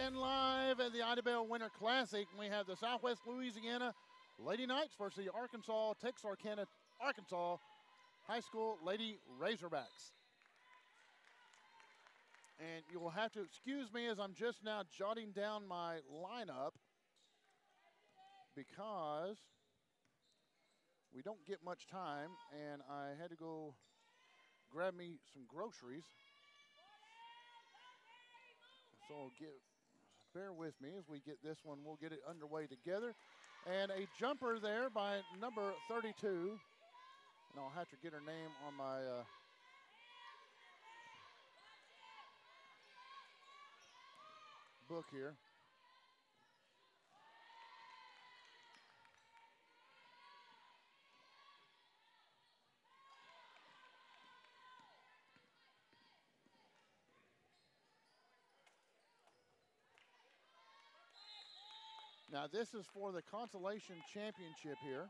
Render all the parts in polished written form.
And live at the IDABEL Winter Classic, we have the Southwest Louisiana Lady Knights versus the Texarkana, Arkansas High School Lady Razorbacks. And you will have to excuse me as I'm just now jotting down my lineup because we don't get much time, and I had to go grab me some groceries. So bear with me as we get this one. We'll get it underway together. And a jumper there by number 32. And I'll have to get her name on my book here. Now this is for the consolation championship here.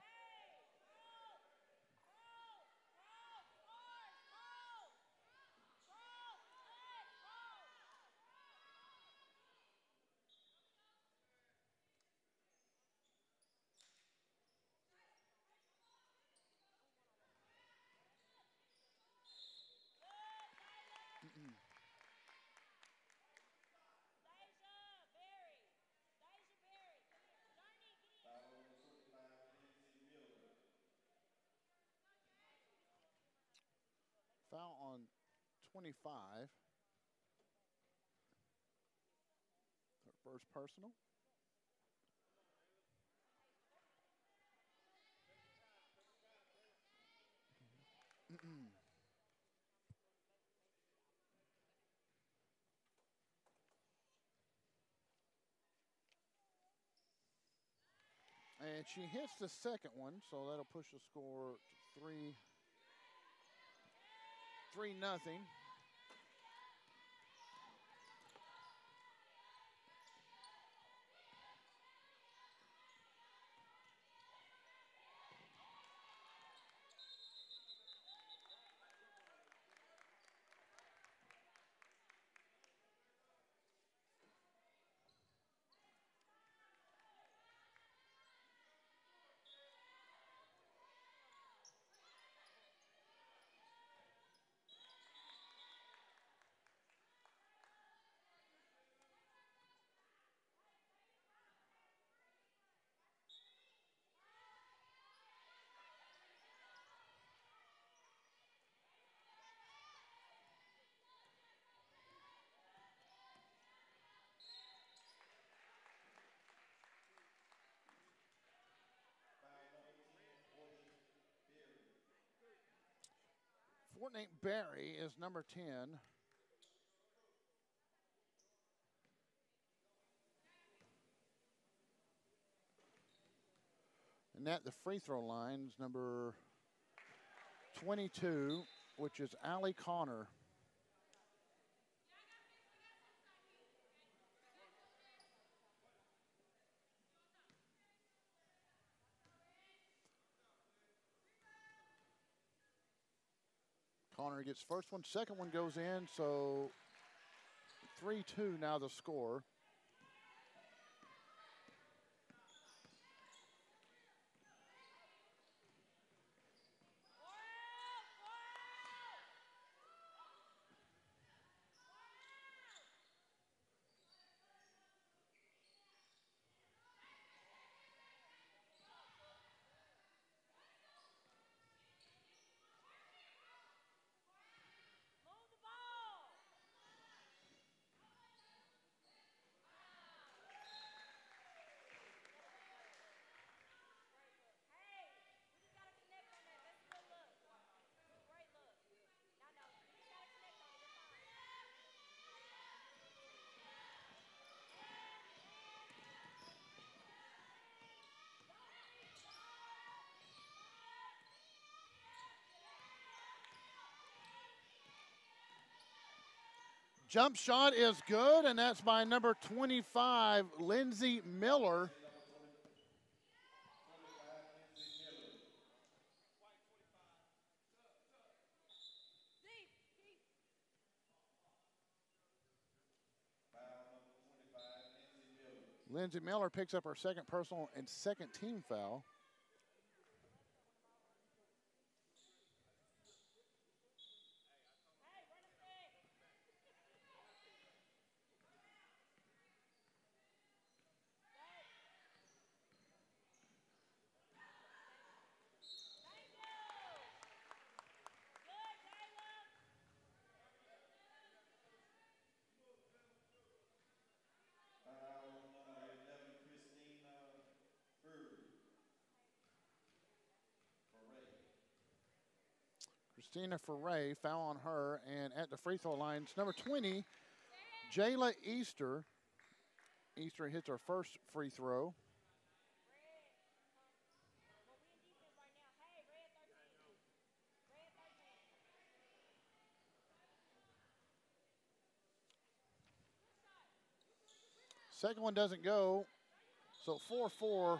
Foul on 25. Her first personal. And she hits the second one, so that'll push the score to 3-0. Fort Nate Berry is number 10. And at the free throw line is number 22, which is Allie Connor. Connor gets first one, second one goes in, so 3-2 now the score. Jump shot is good, and that's by number 25, Lindsay Miller. Lindsay Miller picks up her second personal and second team foul. Christina Ferre, foul on her, and at the free throw line, it's number 20, Jayla Easter. Easter hits her first free throw. Second one doesn't go, so 4-4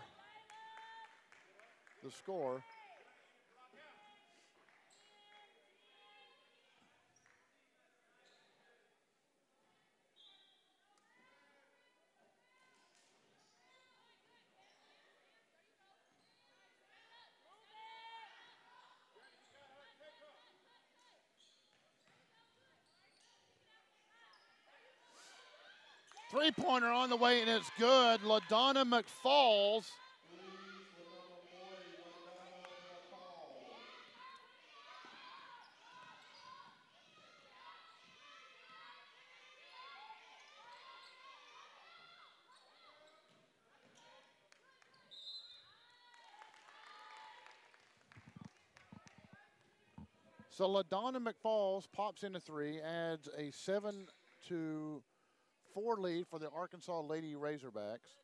the score. Three-pointer on the way, and it's good. LaDonna McFalls. So LaDonna McFalls pops into three, adds a 7-4 lead for the Arkansas Lady Razorbacks.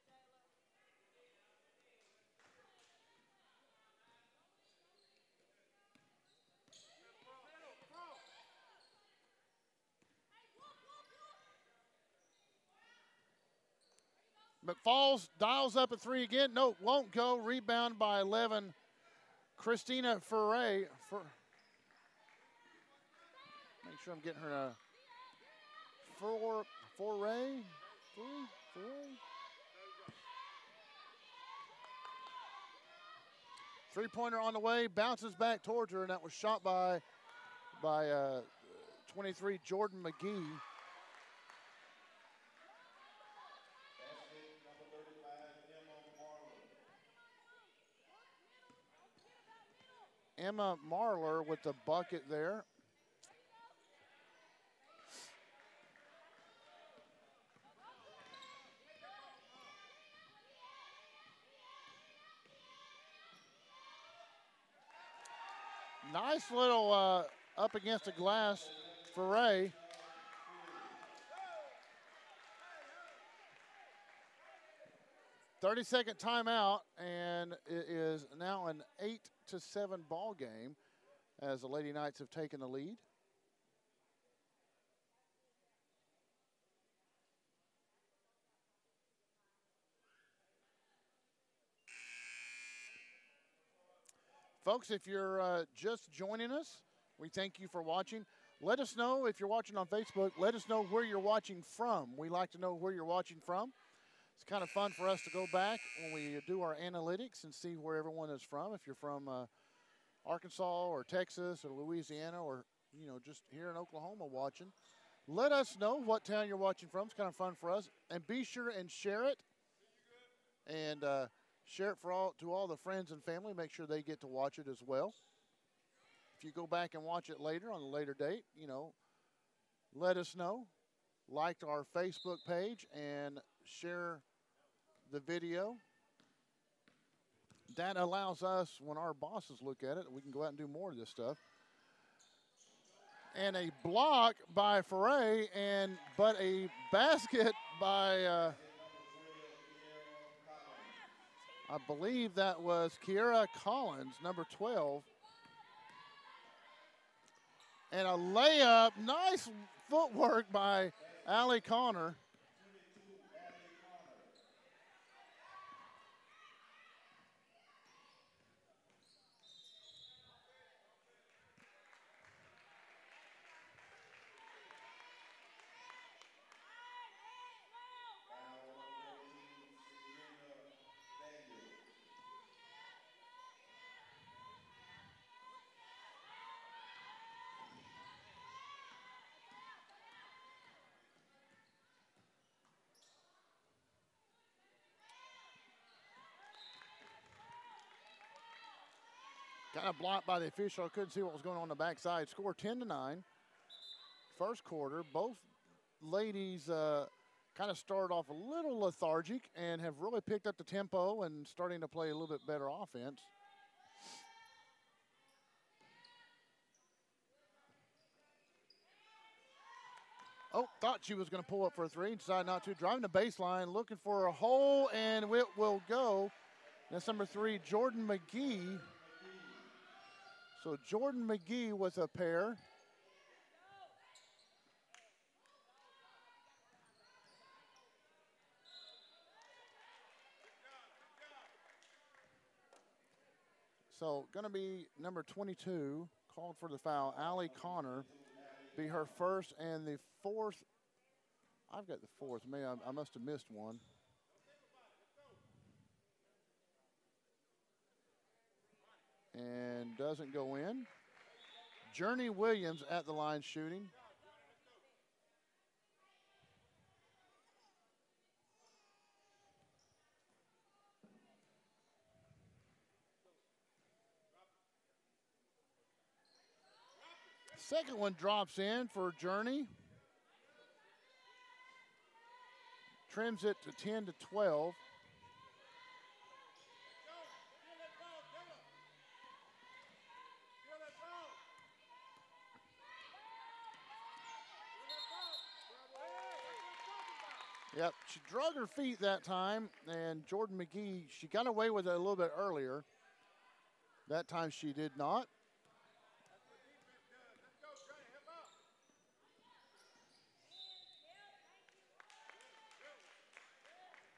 McFalls dials up a three again. No, won't go. Rebound by 11. Christina Ferre. Make sure I'm getting her a Foray. Three-pointer on the way, bounces back towards her, and that was shot by 23 Jordan McGee. Emma Marler with the bucket there. Nice little up against the glass for Ray. "30-second timeout, and it is now an 8-7 ball game as the Lady Knights have taken the lead. Folks, if you're just joining us, we thank you for watching. Let us know if you're watching on Facebook. Let us know where you're watching from. We like to know where you're watching from. It's kind of fun for us to go back when we do our analytics and see where everyone is from. If you're from Arkansas or Texas or Louisiana or, you know, just here in Oklahoma watching, let us know what town you're watching from. It's kind of fun for us. And be sure and share it. And share it to all the friends and family. Make sure they get to watch it as well. If you go back and watch it later on a later date, you know, let us know. Like our Facebook page and share the video. That allows us, when our bosses look at it, we can go out and do more of this stuff. And a block by Ferre, but a basket by I believe that was Kiera Collins, number 12. And a layup, nice footwork by Allie Connor. Kind of blocked by the official. I couldn't see what was going on the backside. Score 10-9. First quarter, both ladies kind of started off a little lethargic and have really picked up the tempo and starting to play a little bit better offense. Oh, thought she was going to pull up for a three. Decided not to. Driving the baseline, looking for a hole, and it will go. That's number 3, Jordan McGee. So Jordan McGee with a pair. So going to be number 22, called for the foul, Allie Connor. Be her first and the fourth. I've got the fourth. Maybe I must have missed one. And doesn't go in. Journey Williams at the line shooting. Second one drops in for Journey. Trims it to 10-12. Yep, she drug her feet that time, and Jordan McGee, she got away with it a little bit earlier. That time she did not.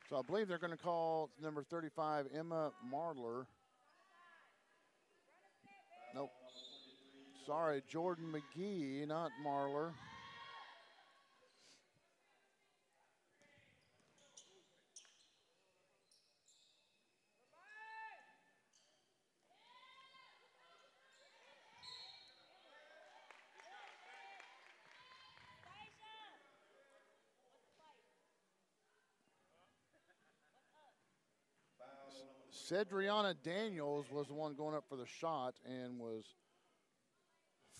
So I believe they're going to call number 35, Emma Marler. Nope. Sorry, Jordan McGee, not Marler. Cedriana Daniels was the one going up for the shot and was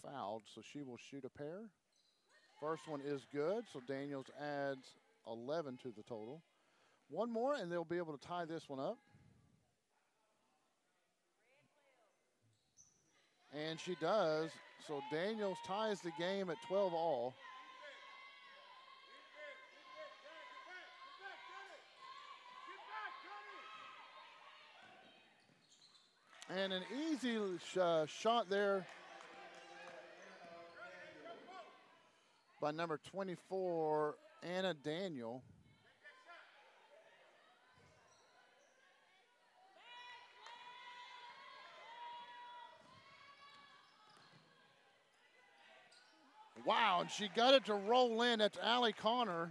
fouled, so she will shoot a pair. First one is good, so Daniels adds 11 to the total. One more, and they'll be able to tie this one up. And she does, so Daniels ties the game at 12-all. And an easy shot there by number 24, Anna Daniel. Wow, and she got it to roll in. That's Allie Connor.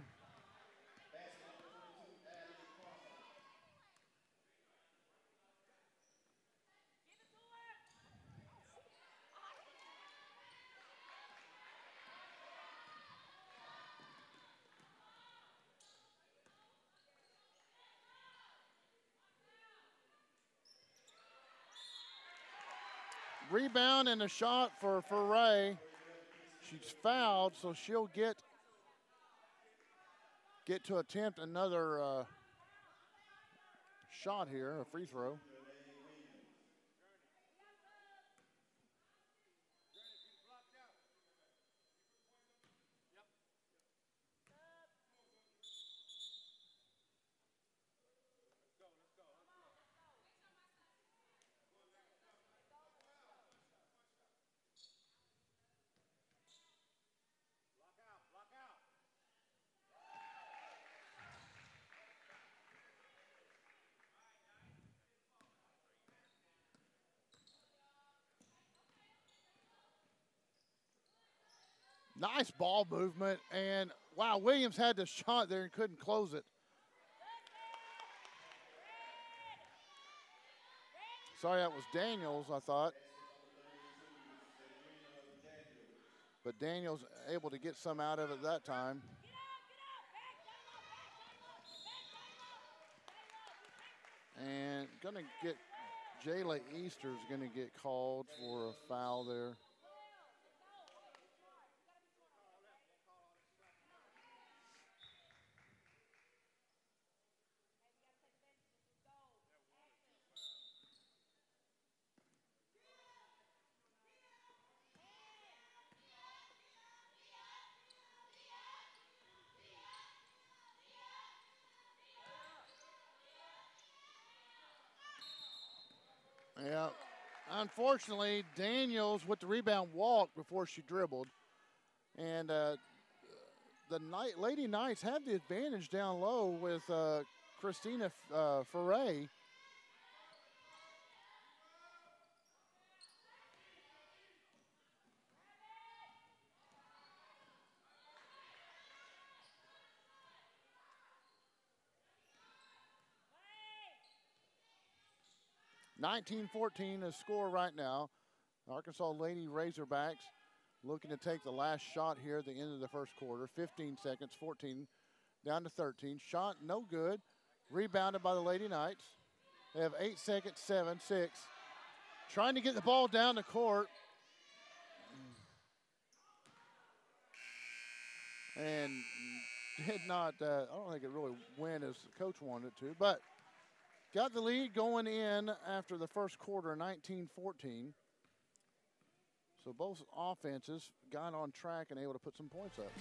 Rebound and a shot for Ray. She's fouled, so she'll get to attempt another shot here, a free throw. Nice ball movement, and wow, Williams had the shot there and couldn't close it. Sorry, that was Daniels, I thought. But Daniels able to get some out of it that time. And gonna get Jayla Easter's going to get called for a foul there. Yeah, unfortunately, Daniels with the rebound walked before she dribbled. And the Lady Knights have the advantage down low with Christina Ferre. (19-14) the score right now. Arkansas Lady Razorbacks looking to take the last shot here at the end of the first quarter. 15 seconds, 14 down to 13. Shot no good. Rebounded by the Lady Knights. They have 8 seconds, 7, 6. Trying to get the ball down the court. And did not, I don't think it really went as the coach wanted it to, but got the lead going in after the first quarter, 19-14. So both offenses got on track and able to put some points up.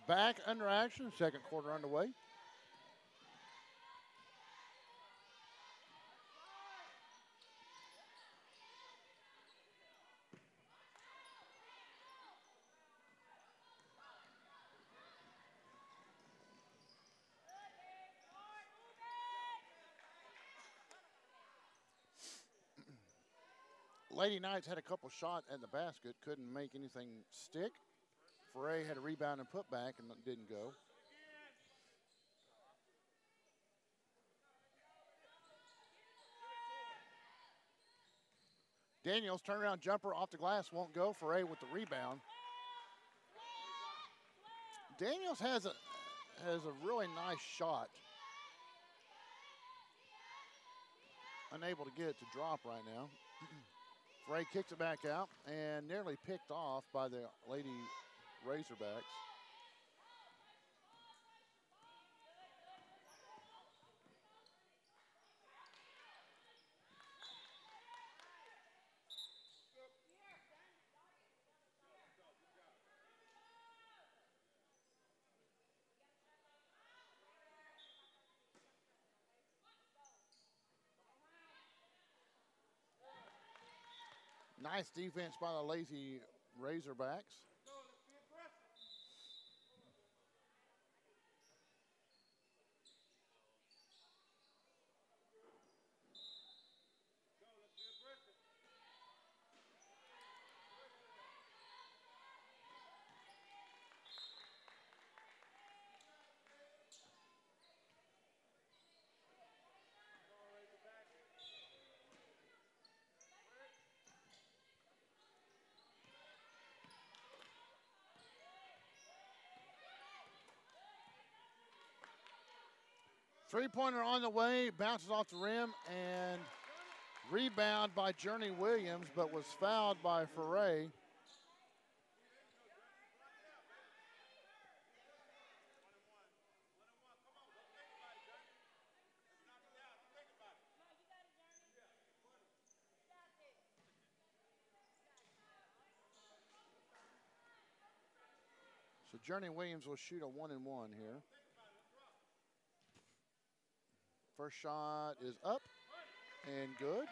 Back under action, second quarter underway. Lady Knights had a couple shots at the basket, couldn't make anything stick. Ferre had a rebound and put back and didn't go. Daniels turnaround jumper off the glass won't go. Ferre with the rebound. Daniels has a really nice shot. Unable to get it to drop right now. Ferre kicks it back out and nearly picked off by the Lady Razorbacks. Nice defense by the Lazy Razorbacks. Three-pointer on the way, bounces off the rim, and rebound by Journey Williams, but was fouled by Foray. So Journey Williams will shoot a 1-and-1 here. First shot is up and good.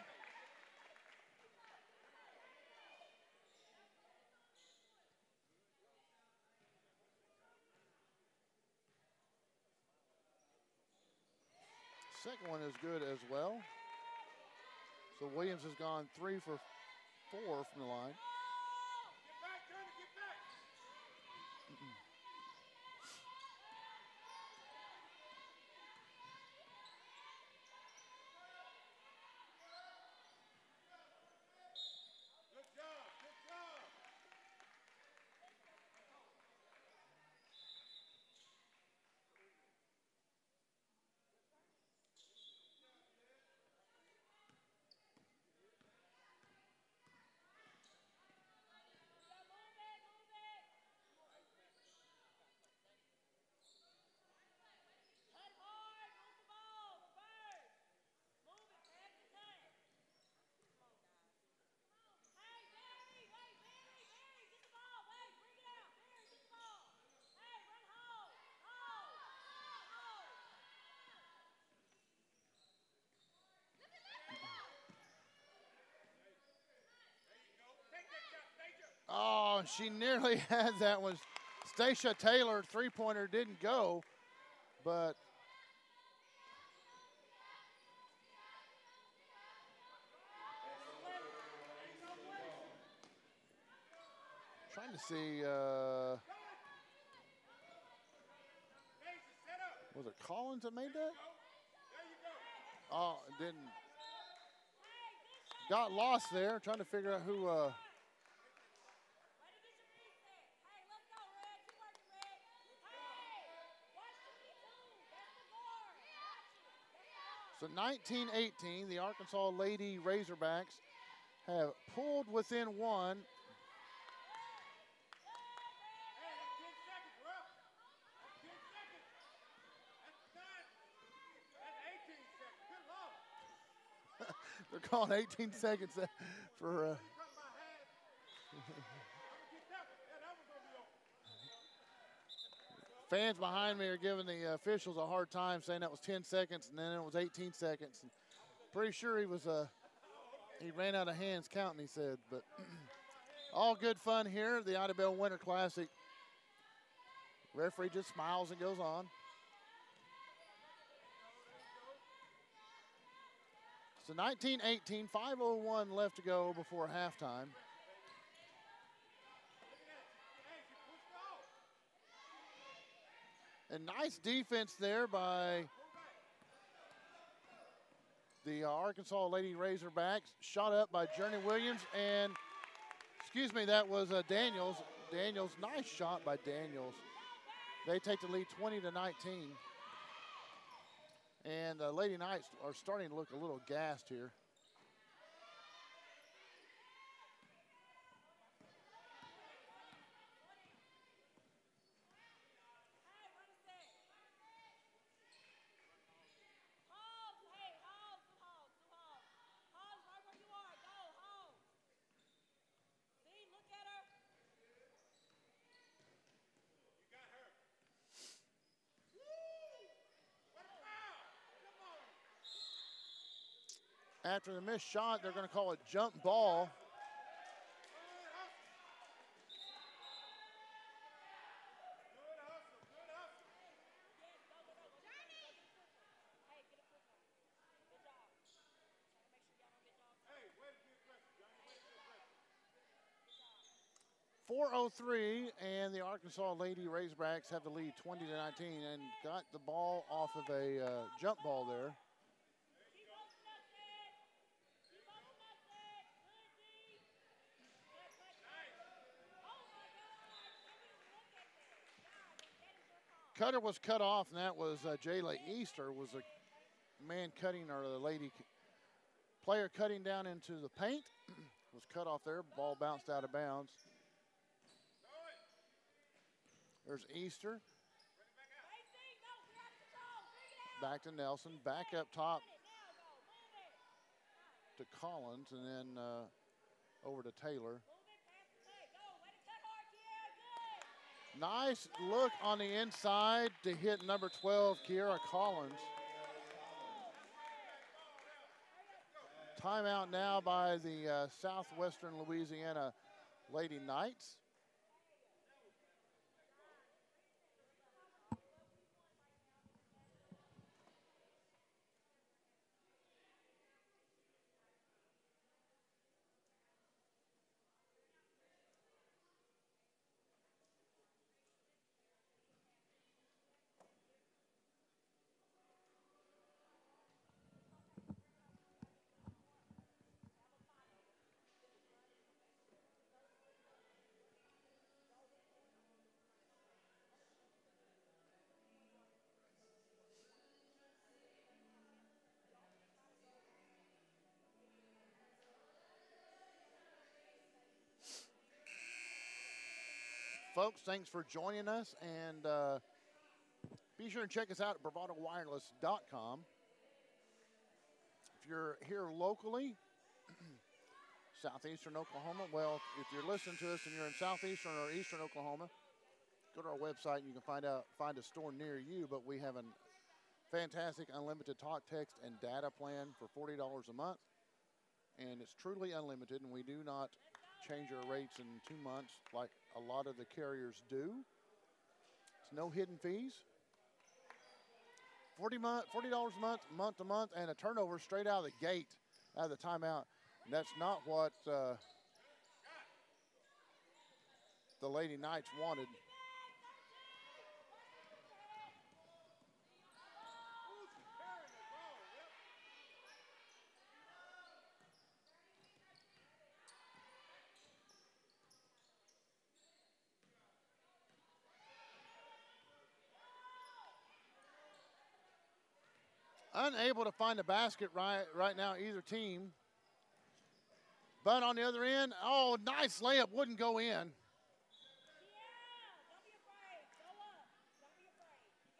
Second one is good as well. So Williams has gone 3 for 4 from the line. Oh, she nearly had that one. Stacia Taylor, three-pointer didn't go, but trying to see, was it Collins that made that? Oh, it didn't. Got lost there, trying to figure out who. So 19-18, the Arkansas Lady Razorbacks have pulled within one. They're calling 18 seconds for. Fans behind me are giving the officials a hard time, saying that was 10 seconds, and then it was 18 seconds. And pretty sure he was he ran out of hands counting, he said. But all good fun here, the IDABEL Winter Classic. Referee just smiles and goes on. So 19-18, 5:01 left to go before halftime. And nice defense there by the Arkansas Lady Razorbacks. Shot up by Journey Williams, and excuse me, that was Daniels. Daniels, nice shot by Daniels. They take the lead 20-19. And the Lady Knights are starting to look a little gassed here. After the missed shot, they're going to call it jump ball. .403, and the Arkansas Lady Razorbacks have the lead 20-19 and got the ball off of a jump ball there. Cutter was cut off, and that was Jayla Easter was a man cutting, or the lady player cutting down into the paint. Was cut off there. Ball bounced out of bounds. There's Easter. Back to Nelson. Back up top to Collins, and then over to Taylor. Nice look on the inside to hit number 12, Kiera Collins. Timeout now by the Southwestern Louisiana Lady Knights. Folks, thanks for joining us, and be sure to check us out at bravadowireless.com. If you're here locally, southeastern Oklahoma, well, if you're listening to us and you're in southeastern or eastern Oklahoma, go to our website and you can find a store near you. But we have a fantastic unlimited talk, text, and data plan for $40 a month, and it's truly unlimited, and we do not change our rates in 2 months like a lot of the carriers do. It's no hidden fees. $40 a month, month to month, and a turnover straight out of the gate, out of the timeout. And that's not what the Lady Knights wanted. Unable to find a basket right now, either team. But on the other end, oh, nice layup, wouldn't go in.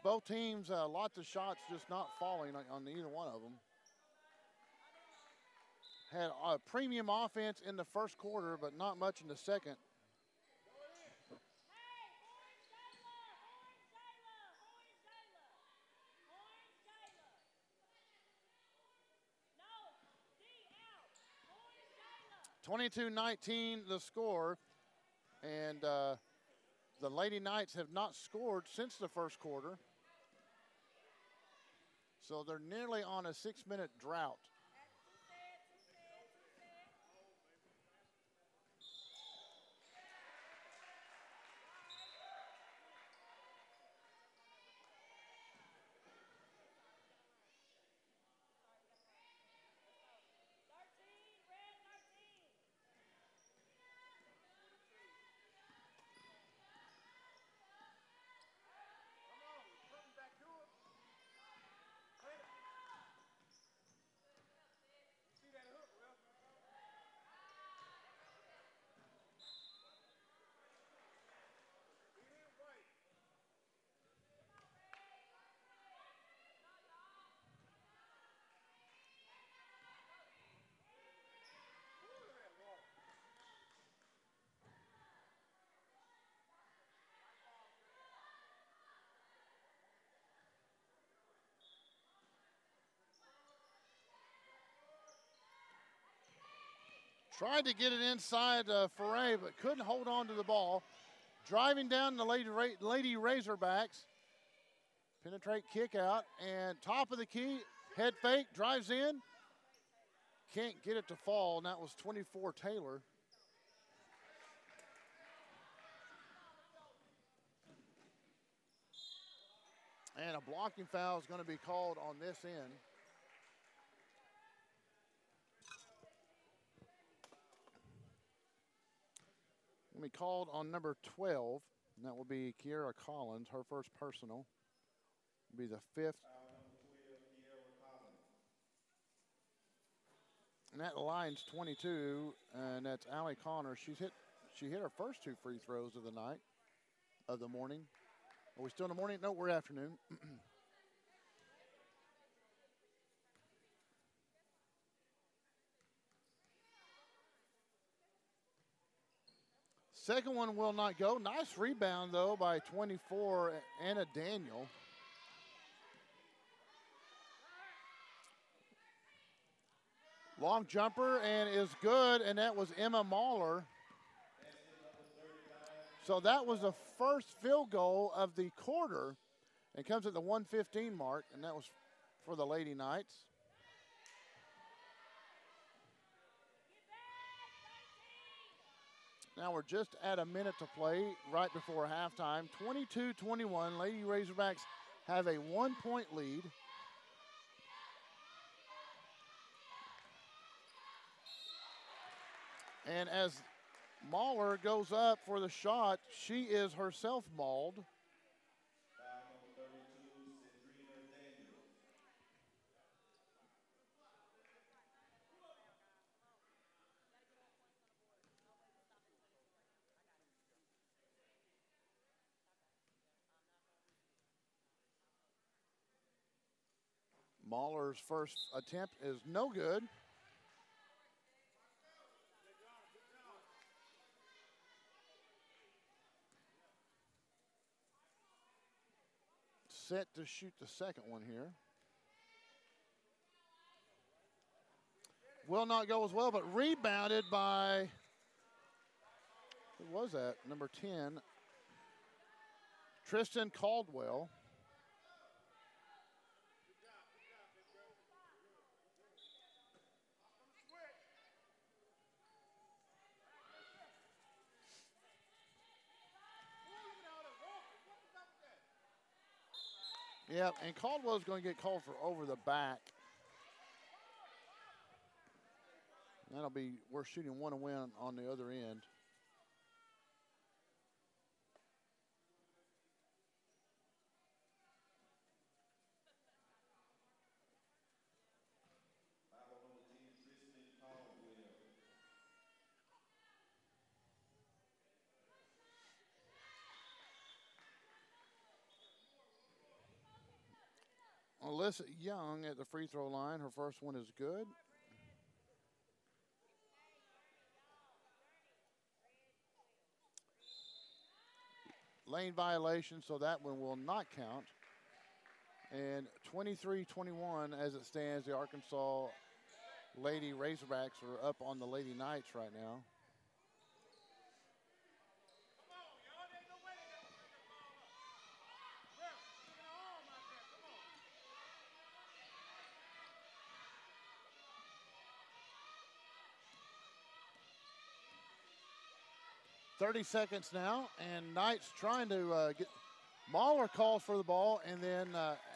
Both teams, lots of shots just not falling on either one of them. Had a premium offense in the first quarter, but not much in the second. (22-19) the score, and the Lady Knights have not scored since the first quarter, so they're nearly on a 6-minute drought. Tried to get it inside Foray, but couldn't hold on to the ball. Driving down the Lady Razorbacks. Penetrate, kick out, and top of the key, head fake, drives in. Can't get it to fall, and that was 24 Taylor. And a blocking foul is going to be called on this end. Going to be called on number 12. And that will be Kiera Collins, her first personal. Will be the 5th. And that line's 22, and that's Allie Connor. She hit her first 2 free throws of the night, of the morning. Are we still in the morning? No, we're afternoon. Second one will not go. Nice rebound, though, by 24, Anna Daniel. Long jumper, and is good, and that was Emma Mahler. So that was the first field goal of the quarter. It comes at the 1:15 mark, and that was for the Lady Knights. Now we're just at a minute to play right before halftime. 22-21. Lady Razorbacks have a 1-point lead. And as Mahler goes up for the shot, she is herself mauled. Mahler's first attempt is no good. Set to shoot the second one here. Will not go as well, but rebounded by, who was that? Number 10, Tristan Caldwell. Yep, and Caldwell's going to get called for over the back. That'll be, we're shooting 1 to win on the other end. Alyssa Young at the free throw line. Her first one is good. Lane violation, so that one will not count. And 23-21 as it stands. The Arkansas Lady Razorbacks are up on the Lady Knights right now. 30 seconds now, and Knights trying to get, Mahler calls for the ball, and then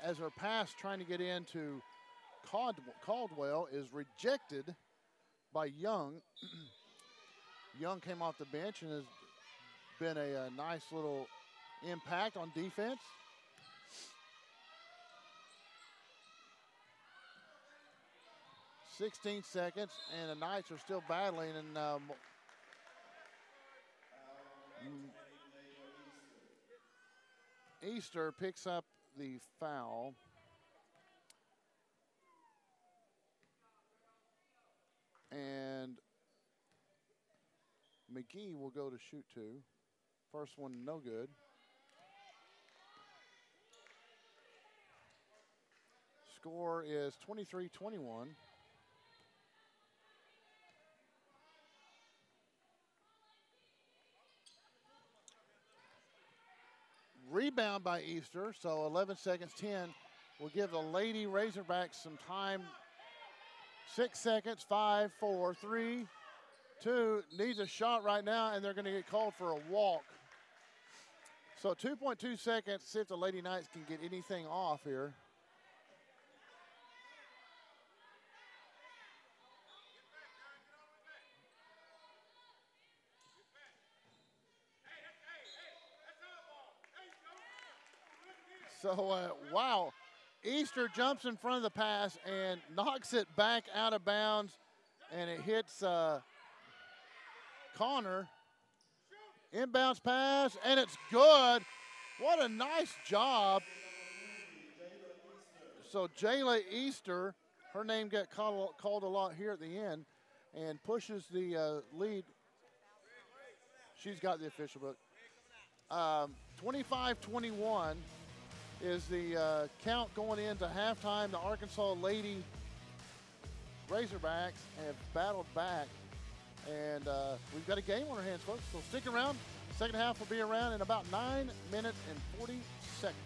as her pass trying to get into Caldwell is rejected by Young. Young came off the bench and has been a nice little impact on defense. .16 seconds, and the Knights are still battling, and Easter picks up the foul. And McGee will go to shoot 2. First one, no good. Score is 23-21. Rebound by Easter, so 11 seconds, 10. Will give the Lady Razorbacks some time. 6 seconds, 5, 4, 3, 2. Needs a shot right now, and they're going to get called for a walk. So 2.2 seconds, see if the Lady Knights can get anything off here. So, wow. Easter jumps in front of the pass and knocks it back out of bounds, and it hits Connor. Inbounds pass, and it's good. What a nice job. So Jayla Easter, her name got called a lot here at the end, and pushes the lead. She's got the official book. 25-21 is the count going into halftime. The Arkansas Lady Razorbacks have battled back, and we've got a game on our hands, folks. So stick around. Second half will be around in about 9 minutes and 40 seconds.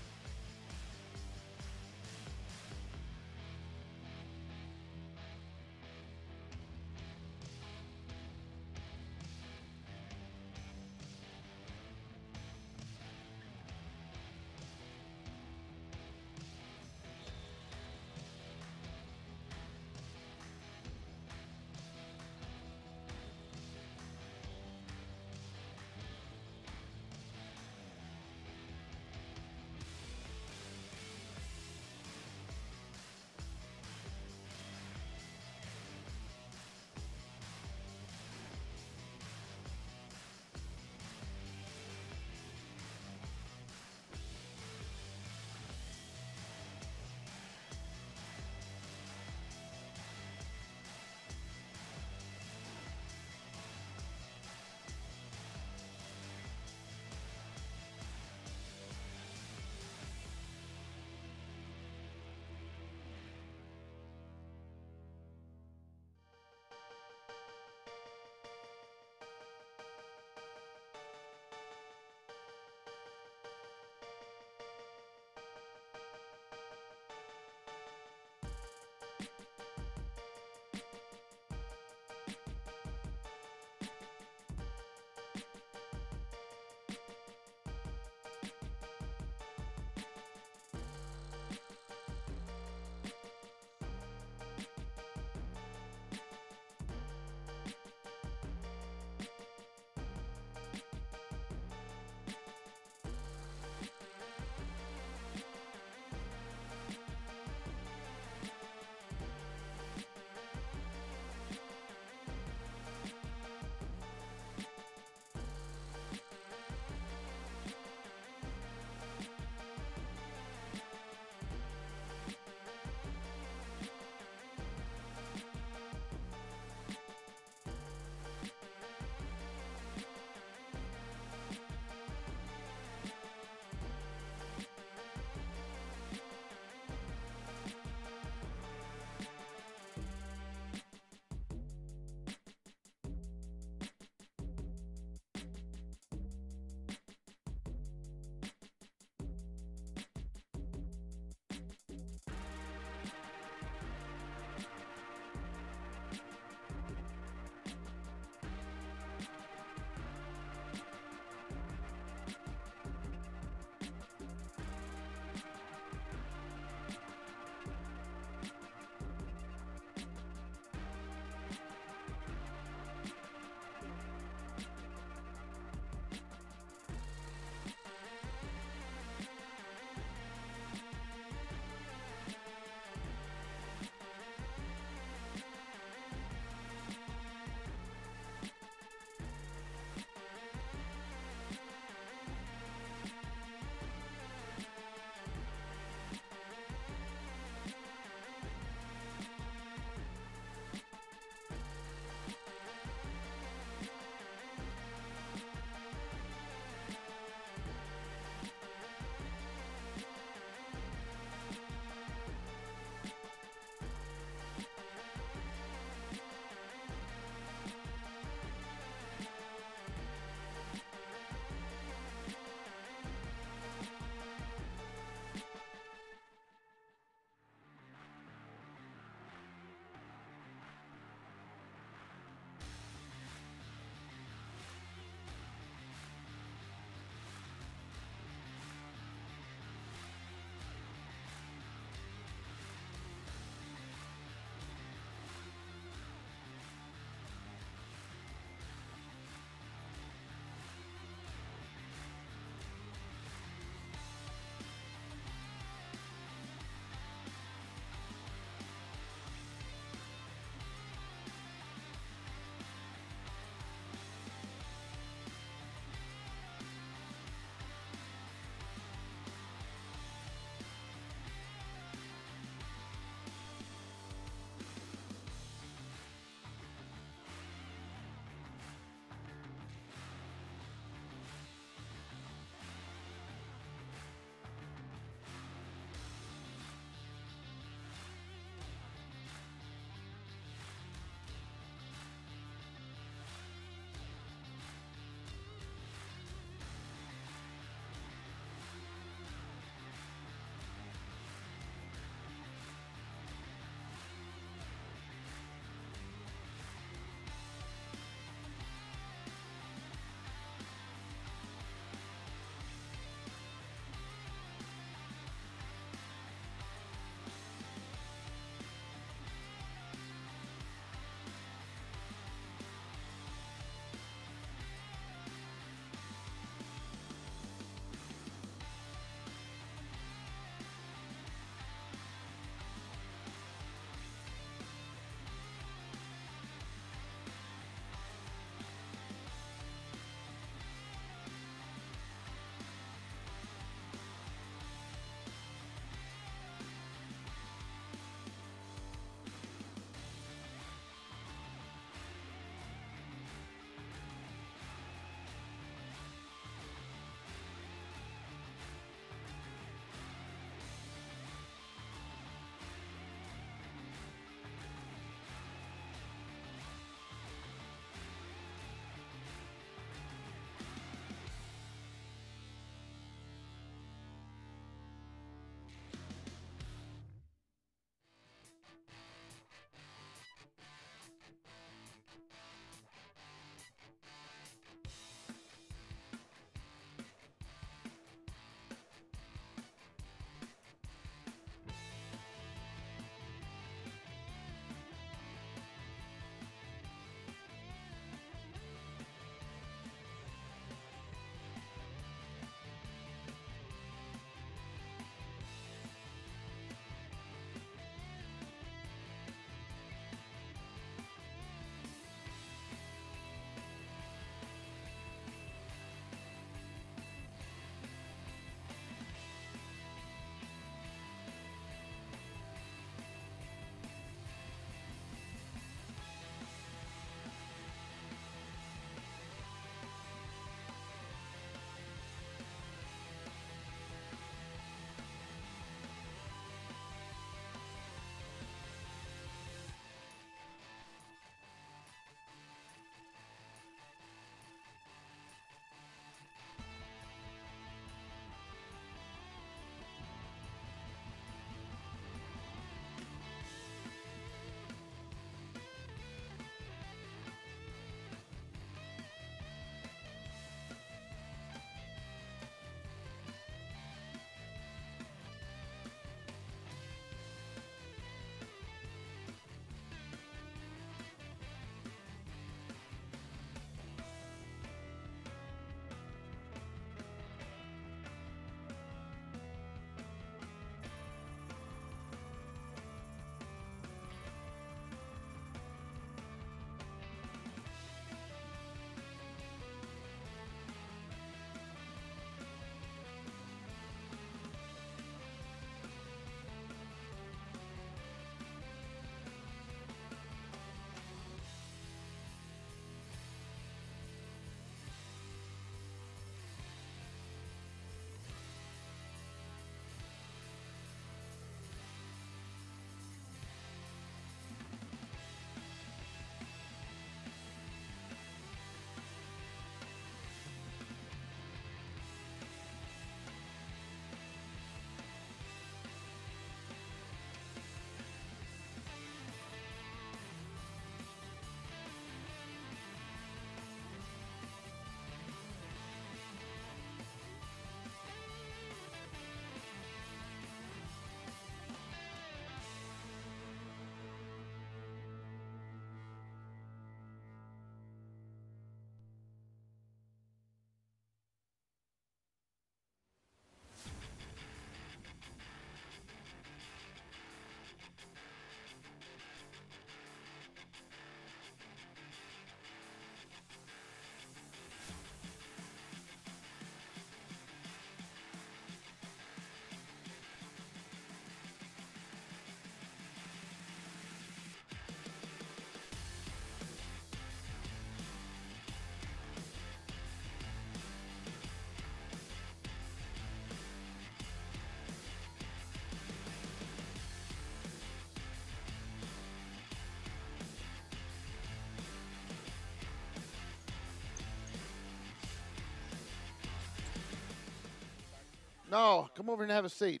No, come over and have a seat.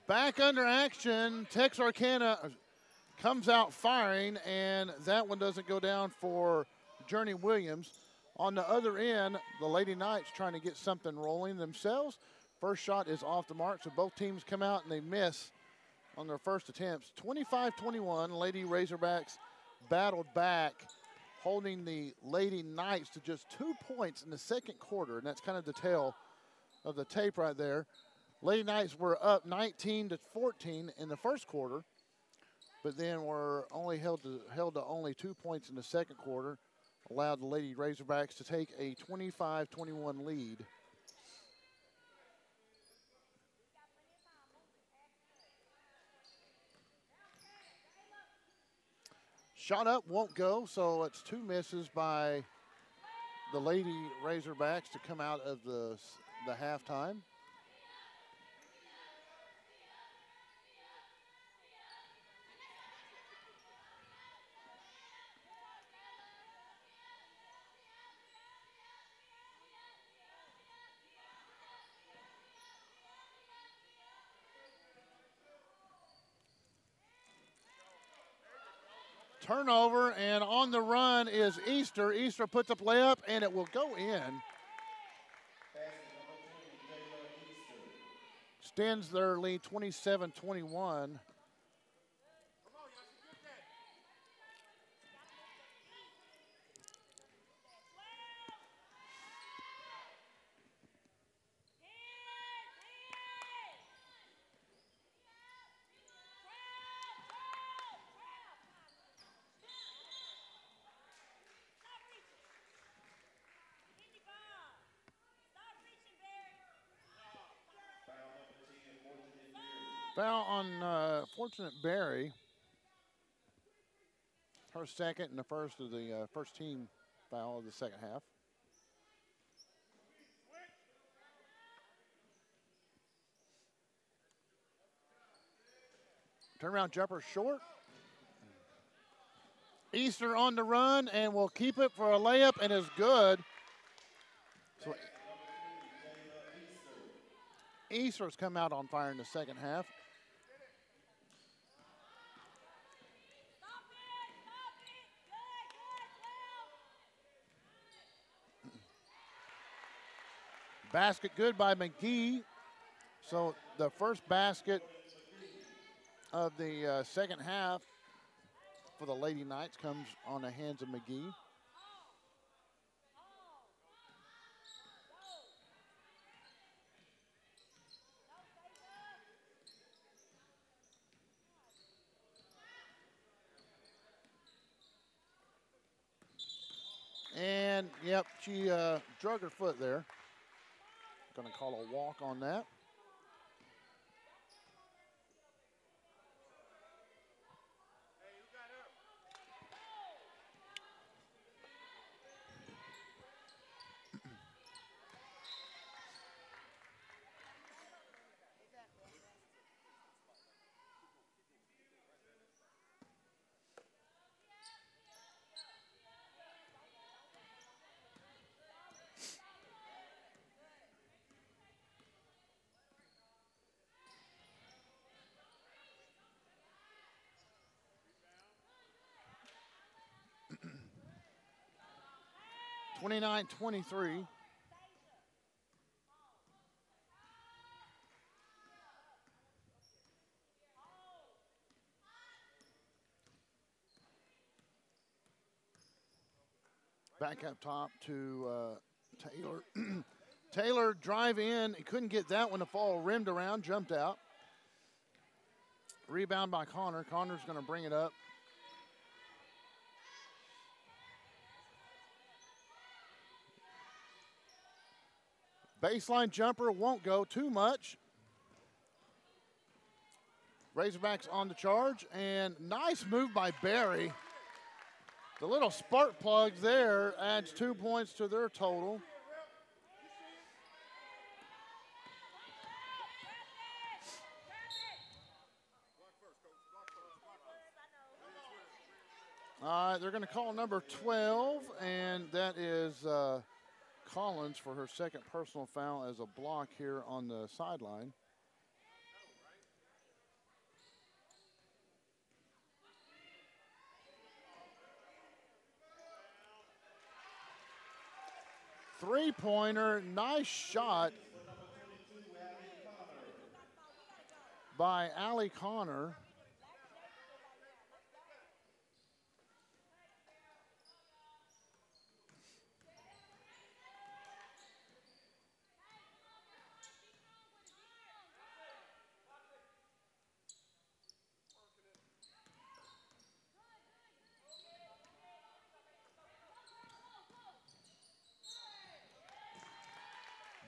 Back under action, Texarkana comes out firing, and that one doesn't go down for Journey Williams. On the other end, the Lady Knights trying to get something rolling themselves. First shot is off the mark, so both teams come out and they miss on their first attempts. 25-21, Lady Razorbacks battled back, holding the Lady Knights to just 2 points in the second quarter, and that's kind of the tail of the tape right there. Lady Knights were up 19-14 in the first quarter, but then were only held to only 2 points in the second quarter, allowed the Lady Razorbacks to take a 25-21 lead. Shot up won't go, so it's 2 misses by the Lady Razorbacks to come out of the halftime. Turnover, and on the run is Easter. Easter puts up layup, and it will go in. Extends their lead 27-21. Foul on Fortunate Berry. Her second and the first of the first team foul of the second half. Turnaround jumper short. Easter on the run and will keep it for a layup and is good. So Easter's come out on fire in the second half. Basket good by McGee. So the first basket of the second half for the Lady Knights comes on the hands of McGee. And, yep, she drug her foot there. Going to call a walk on that. (29-23). Back up top to Taylor. Taylor drive in. He couldn't get that one to fall. Rimmed around, jumped out. Rebound by Connor. Connor's going to bring it up. Baseline jumper won't go too much. Razorbacks on the charge, and nice move by Barry. The little spark plug there adds 2 points to their total. All right, they're going to call number 12, and that is Collins for her second personal foul as a block here on the sideline. Three-pointer, nice shot by Allie Connor.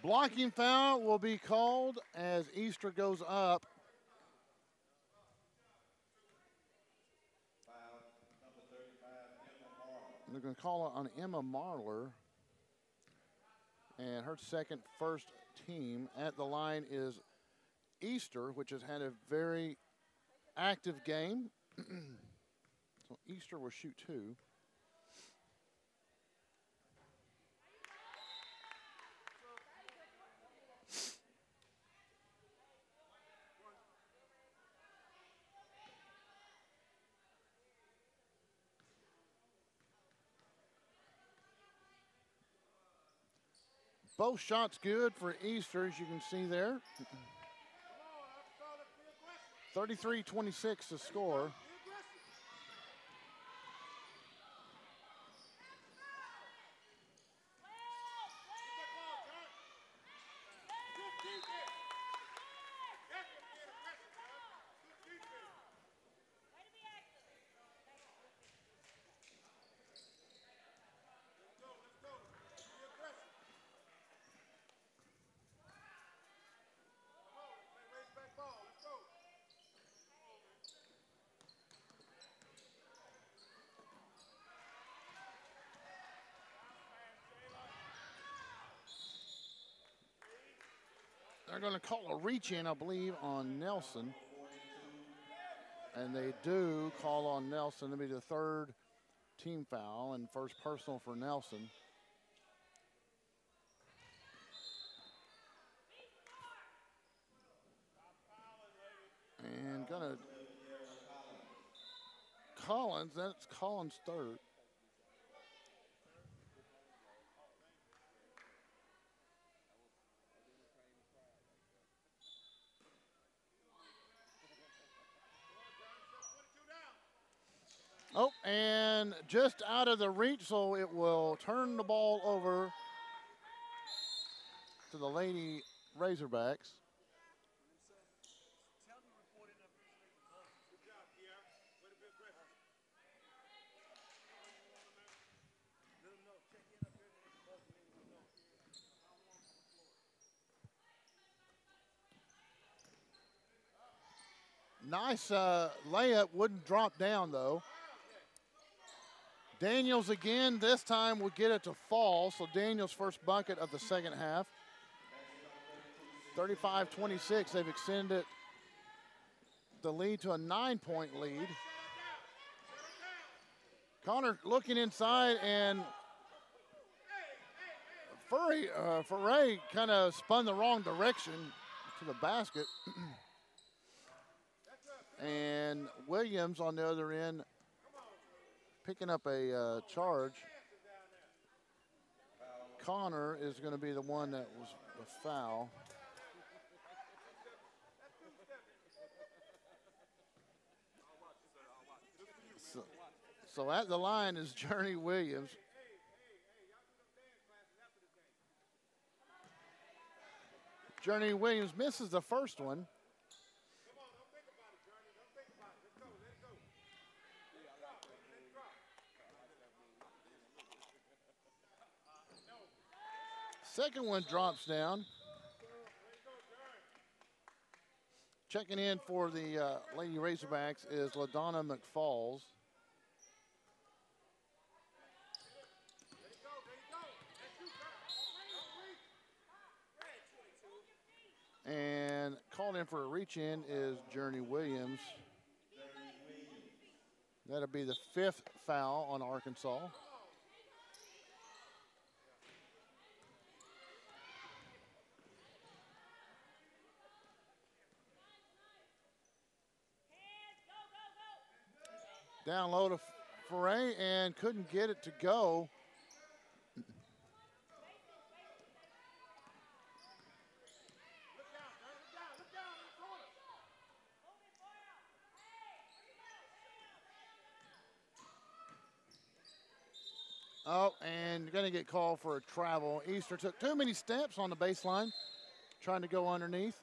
Blocking foul will be called as Easter goes up. They're going to call it on Emma Marler. And her first team at the line is Easter, which has had a very active game. So Easter will shoot two. Both shots good for Easter, as you can see there. 33-26 to score. They're going to call a reach-in, I believe, on Nelson. And they do call on Nelson. It'll be the third team foul and first personal for Nelson. And gonna Collins, that's Collins' third. Oh, and just out of the reach, so it will turn the ball over to the Lady Razorbacks. Nice layup, wouldn't drop down though. Daniels again, this time will get it to fall. So Daniels' first bucket of the second half. 35-26, they've extended the lead to a 9-point lead. Connor looking inside, and Foray kind of spun the wrong direction to the basket. And Williams on the other end picking up a charge. Connor is going to be the one that was the foul. So at the line is Journey Williams. Journey Williams misses the first one. Second one drops down. Checking in for the Lady Razorbacks is LaDonna McFalls. And called in for a reach-in is Journey Williams. That'll be the fifth foul on Arkansas. Down low to Foray and couldn't get it to go. Oh, and going to get called for a travel. Easter took too many steps on the baseline, trying to go underneath.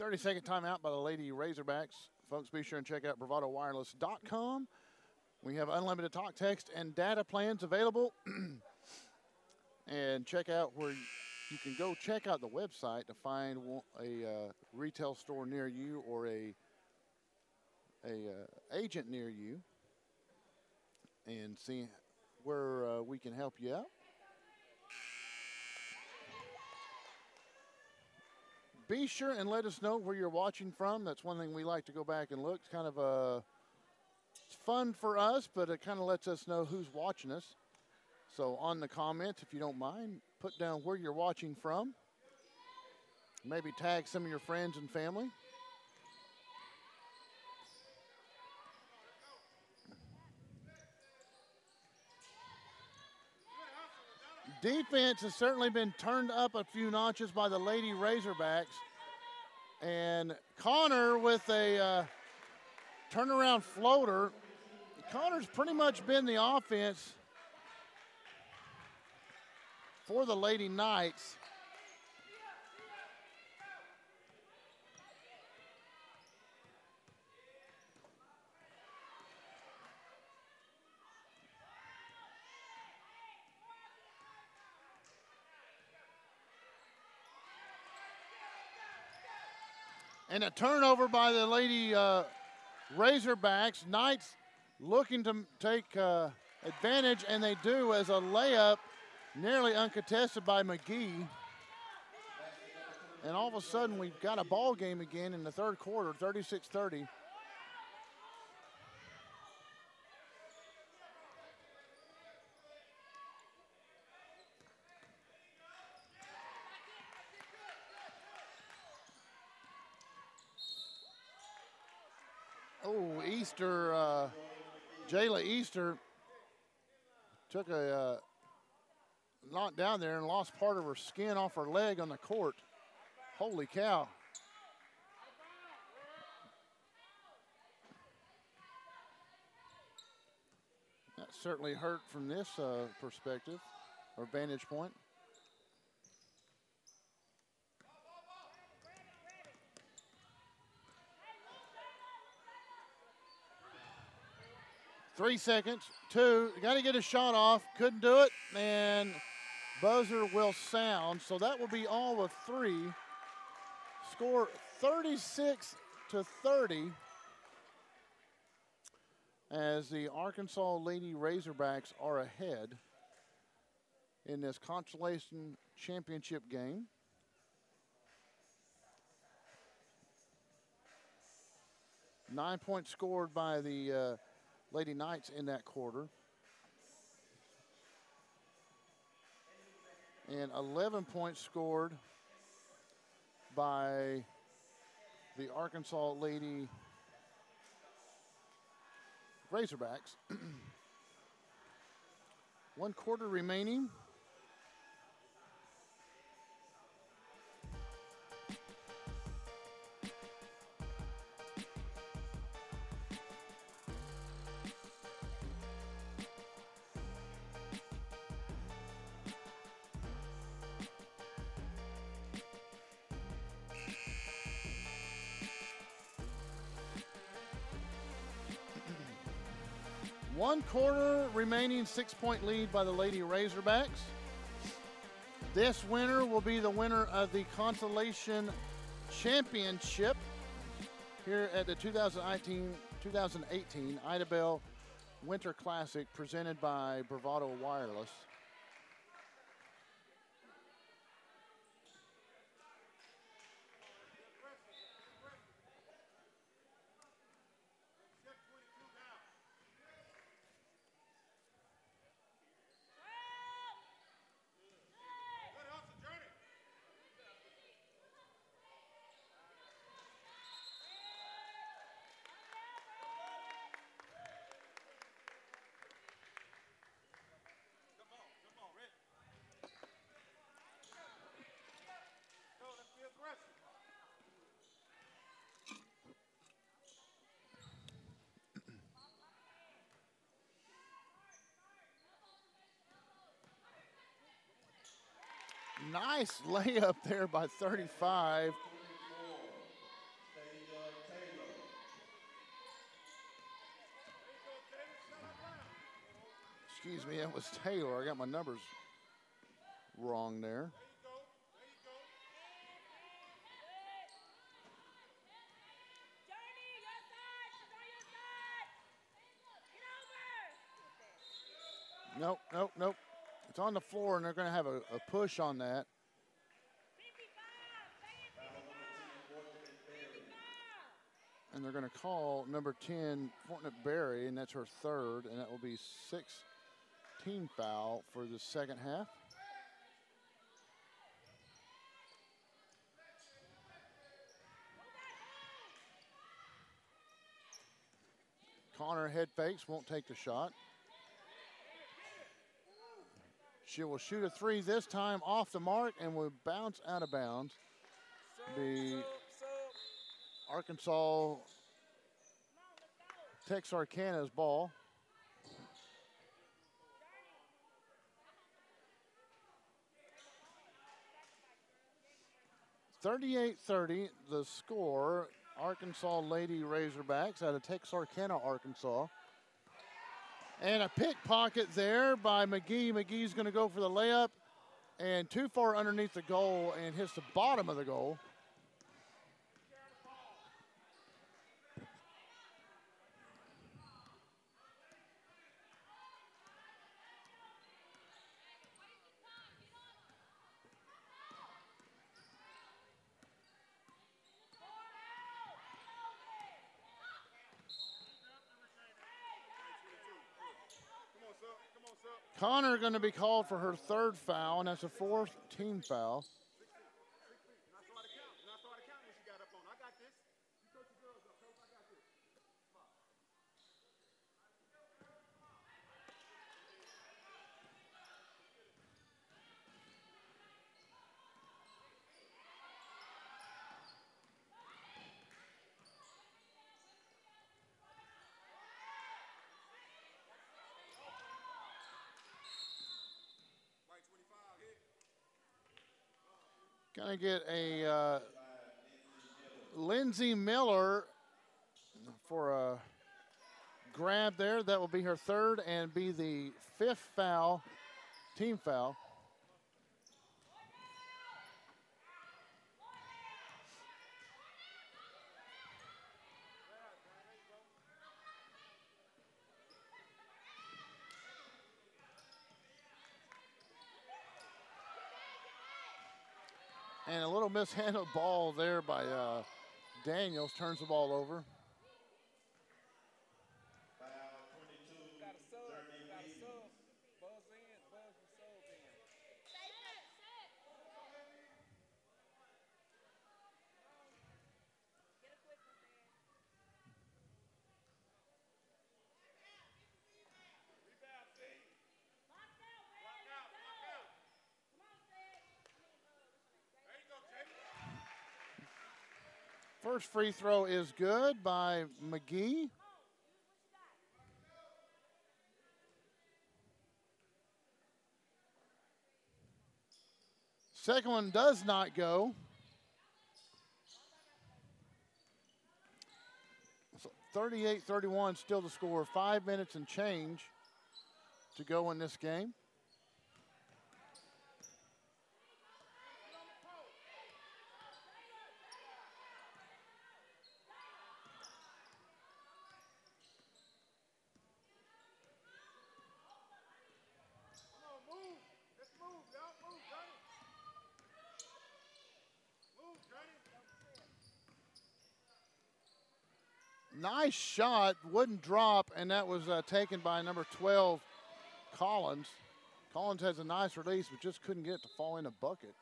30-second timeout by the Lady Razorbacks. Folks, be sure and check out BravadoWireless.com. We have unlimited talk, text, and data plans available. And check out where you can go check out the website to find a retail store near you or a agent near you and see where we can help you out. Be sure and let us know where you're watching from. That's one thing we like to go back and look. It's kind of it's fun for us, but it kind of lets us know who's watching us. So on the comments, if you don't mind, put down where you're watching from. Maybe tag some of your friends and family. Defense has certainly been turned up a few notches by the Lady Razorbacks. And Connor with a turnaround floater. Connor's pretty much been the offense for the Lady Knights. And a turnover by the Lady Razorbacks. Knights looking to take advantage, and they do as a layup, nearly uncontested by McGee. And all of a sudden, we've got a ball game again in the third quarter, 36-30. Oh, Easter, Jayla Easter took a knock down there and lost part of her skin off her leg on the court. Holy cow. That certainly hurt from this perspective or vantage point. Three seconds, two, got to get a shot off, couldn't do it, and buzzer will sound. So that will be all of three. Score 36-30 as the Arkansas Lady Razorbacks are ahead in this consolation championship game. Nine points scored by the Lady Knights in that quarter. And 11 points scored by the Arkansas Lady Razorbacks. 1 quarter remaining. One quarter remaining, 6-point lead by the Lady Razorbacks. This winner will be the winner of the Consolation Championship here at the 2018 IDABEL Winter Classic presented by Bravado Wireless. Nice layup there by 35. Excuse me, it was Taylor. I got my numbers wrong there. Nope, nope, nope. It's on the floor, and they're going to have a push on that. And they're going to call number 10, Fortnite Berry, and that's her third, and that will be 6-team foul for the second half. Connor head fakes, won't take the shot. She will shoot a three this time off the mark and will bounce out of bounds. The Arkansas Texarkana's ball. (38-30) the score. Arkansas Lady Razorbacks out of Texarkana, Arkansas. And a pickpocket there by McGee. McGee's going to go for the layup and too far underneath the goal and hits the bottom of the goal. Connor going to be called for her third foul, and that's a 4th-team foul. Going to get a Lindsay Miller for a grab there. That will be her third and be the 5th foul, team foul. And a little mishandled ball there by Daniels, turns the ball over. First free throw is good by McGee. Second one does not go. So 38-31 still the score. 5 minutes and change to go in this game. Nice shot, wouldn't drop, and that was taken by number 12, Collins. Collins has a nice release, but just couldn't get it to fall in a bucket.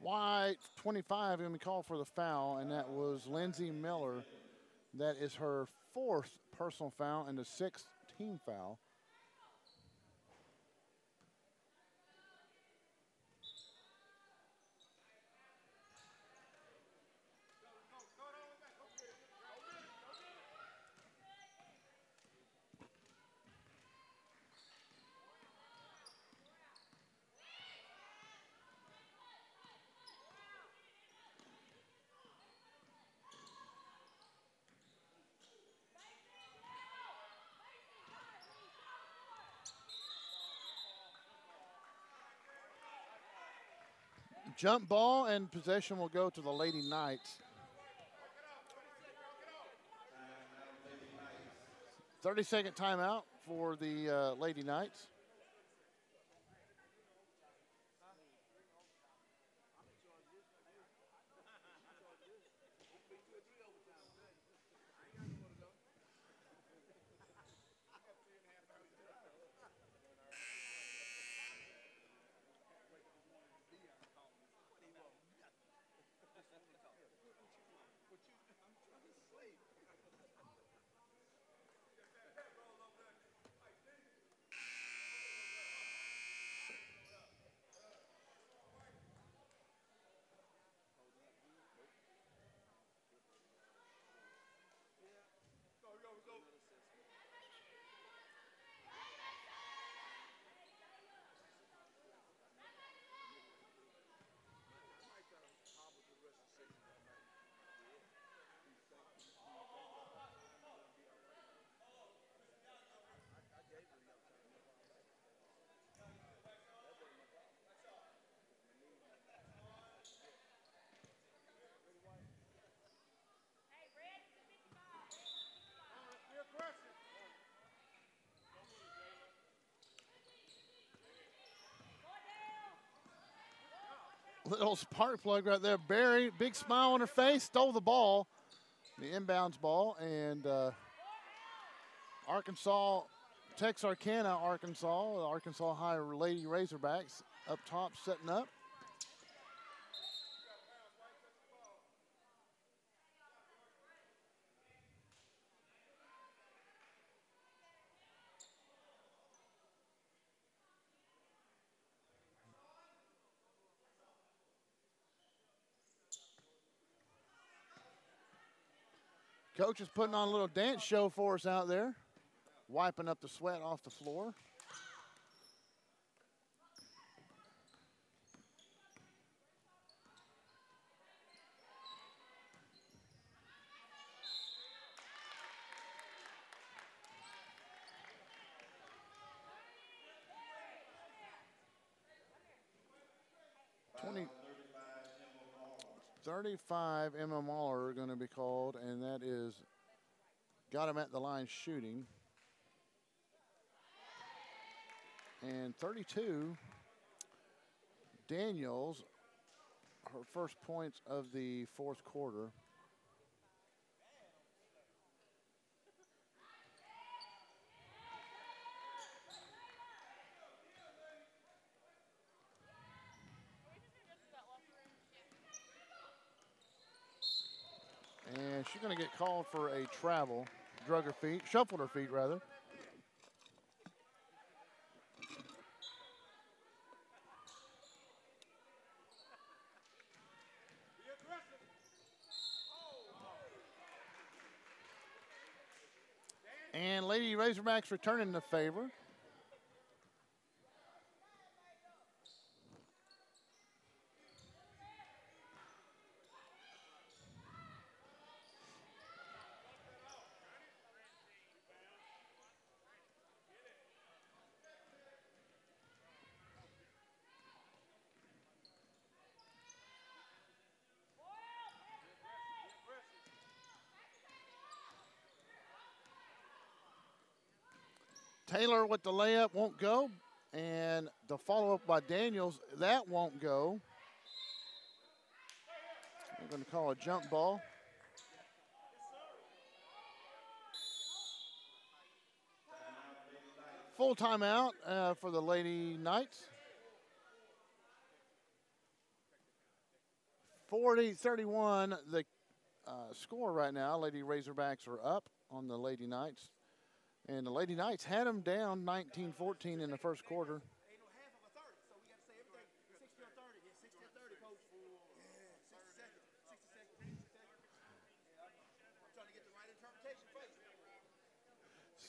White 25 going to be called for the foul, and that was Lindsay Miller. That is her 4th personal foul and the 6th team foul. Jump ball, and possession will go to the Lady Knights. 30-second timeout for the Lady Knights. Little spark plug right there. Barry, big smile on her face, stole the ball, the inbounds ball, and Arkansas, Texarkana, Arkansas, the Arkansas High Lady Razorbacks up top setting up. Coach is putting on a little dance show for us out there, wiping up the sweat off the floor. Twenty. 35 Emma Mahler going to be called, and that is got him at the line shooting. And 32 Daniels, her first points of the 4th quarter. And she's going to get called for a travel. Drug her feet, shuffled her feet rather. And Lady Razorbacks returning the favor. Taylor with the layup won't go. And the follow-up by Daniels, that won't go. We're going to call a jump ball. Full timeout for the Lady Knights. 40-31, the score right now. Lady Razorbacks are up on the Lady Knights. And the Lady Knights had them down 19-14 in the first quarter.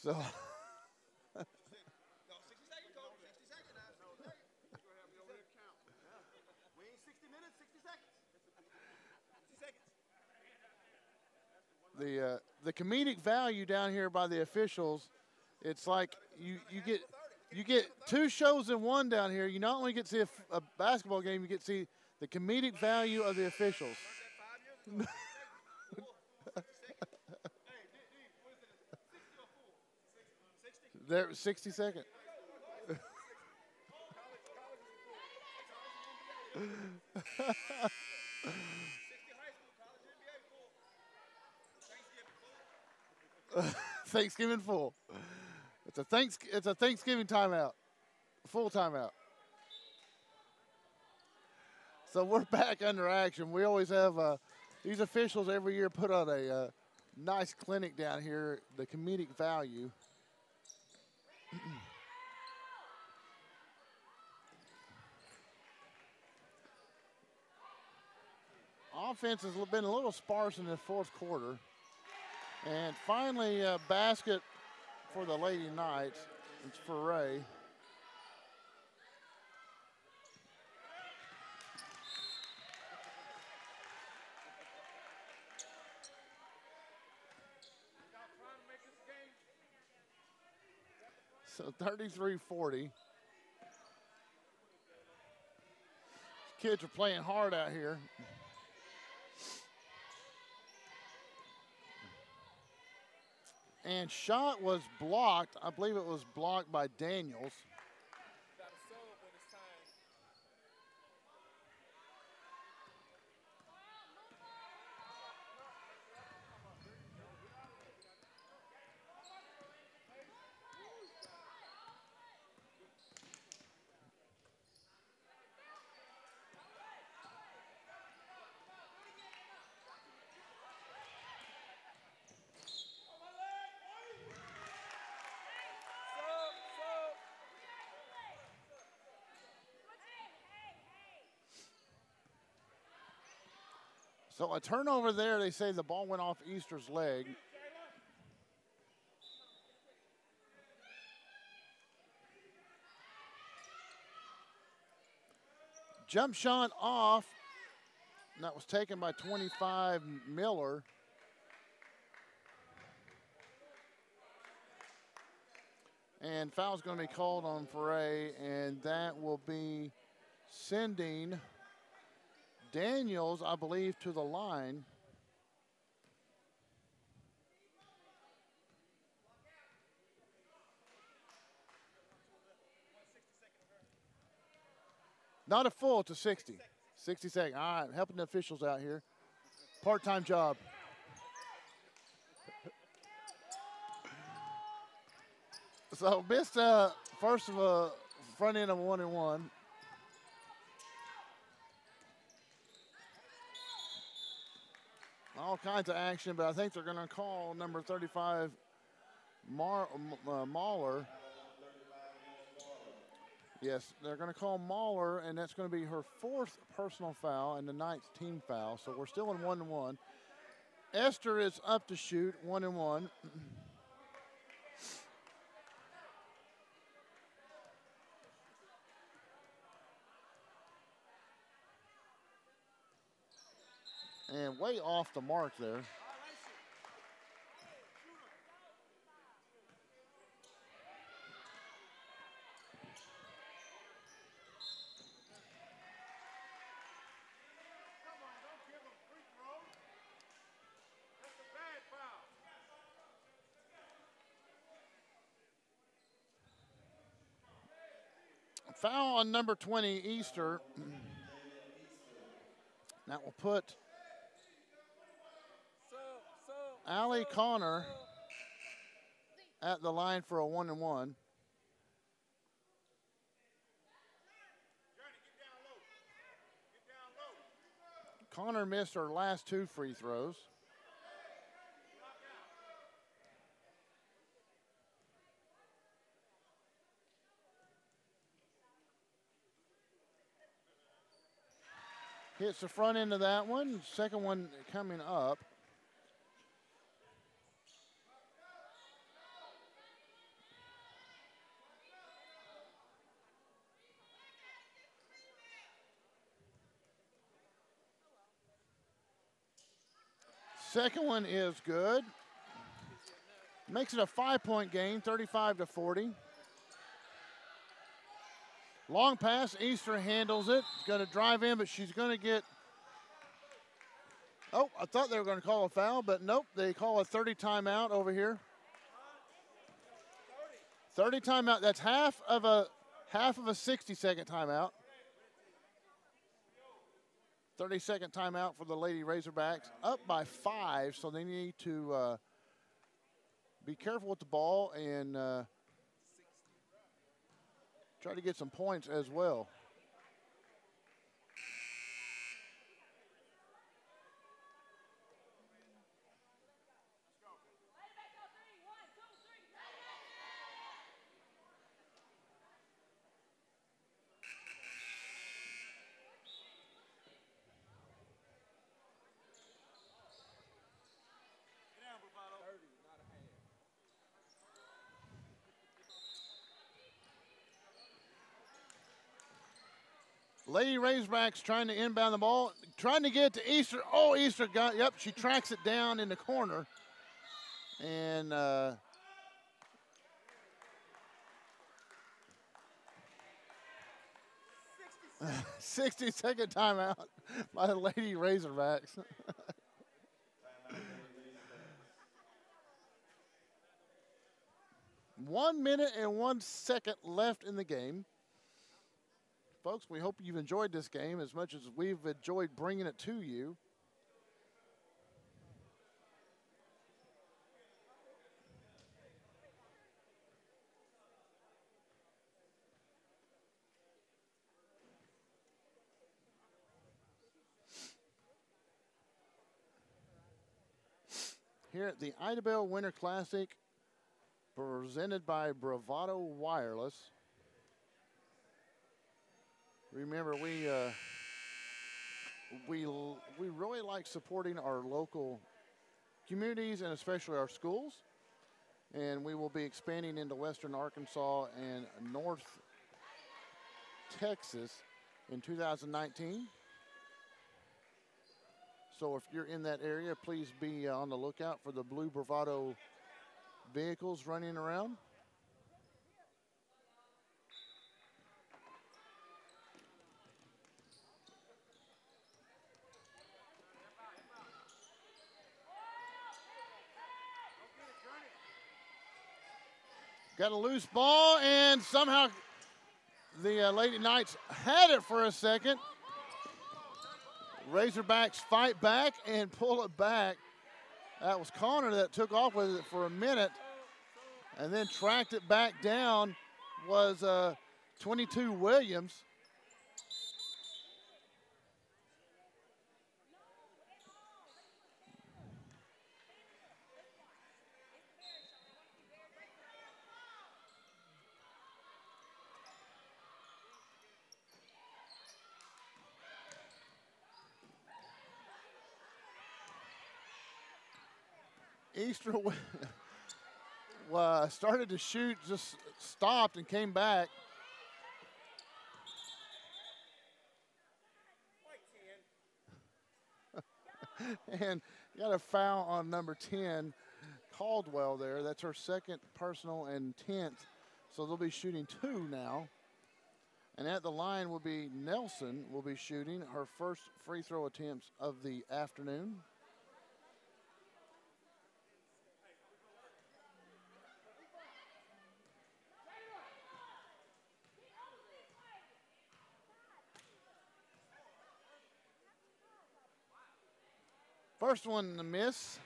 So the comedic value down here by the officials, it's like you get two shows in one down here. You not only get to see a basketball game, you get to see the comedic value of the officials. There, 60 seconds. Thanksgiving full. It's a Thanksgiving timeout, full timeout. So we're back under action. We always have these officials every year put on a nice clinic down here, the comedic value. Offense has been a little sparse in the fourth quarter. And finally, a basket for the Lady Knights. It's for Ray. So 33-40. Kids are playing hard out here. And shot was blocked. I believe it was blocked by Daniels. So a turnover there, they say the ball went off Easter's leg. Jump shot off. And that was taken by 25 Miller. And foul's going to be called on Foray, and that will be sending Daniels, I believe, to the line. Not a full to 60. 60 seconds. All right, helping the officials out here. Part-time job. So missed first of a front end of 1-and-1. All kinds of action, but I think they're going to call number 35 Mahler. Yes, they're going to call Mahler, and that's going to be her fourth personal foul and the ninth team foul. So we're still in 1-and-1. Esther is up to shoot, 1-and-1. And way off the mark there. Foul on number 20, Easter. That will put Allie Connor at the line for a 1-and-1. Connor missed her last 2 free throws. Hits the front end of that one. Second one coming up. Second one is good. Makes it a 5-point game, 35-40. Long pass, Easter handles it. Going to drive in, but she's going to get, oh, I thought they were going to call a foul, but nope, they call a 30 timeout over here. 30 timeout, that's half of a 60-second timeout. 30-second timeout for the Lady Razorbacks, up by 5, so they need to be careful with the ball and try to get some points as well. Lady Razorbacks trying to inbound the ball, trying to get it to Easter. Oh, Easter got, yep, she tracks it down in the corner. And 60-second timeout by the Lady Razorbacks. 1 minute and 1 second left in the game. Folks, we hope you've enjoyed this game as much as we've enjoyed bringing it to you. Here at the IDABEL Winter Classic, presented by Bravado Wireless. Remember, we really like supporting our local communities and especially our schools. And we will be expanding into Western Arkansas and North Texas in 2019. So if you're in that area, please be on the lookout for the blue Bravado vehicles running around. Got a loose ball, and somehow the Lady Knights had it for a second. Razorbacks fight back and pull it back. That was Connor that took off with it for a minute and then tracked it back down was 22 Williams. Easter started to shoot, just stopped and came back. And got a foul on number 10, Caldwell there. That's her second personal and 10th. So they'll be shooting 2 now. And at the line will be Nelson will be shooting her first free throw attempts of the afternoon. First one to miss.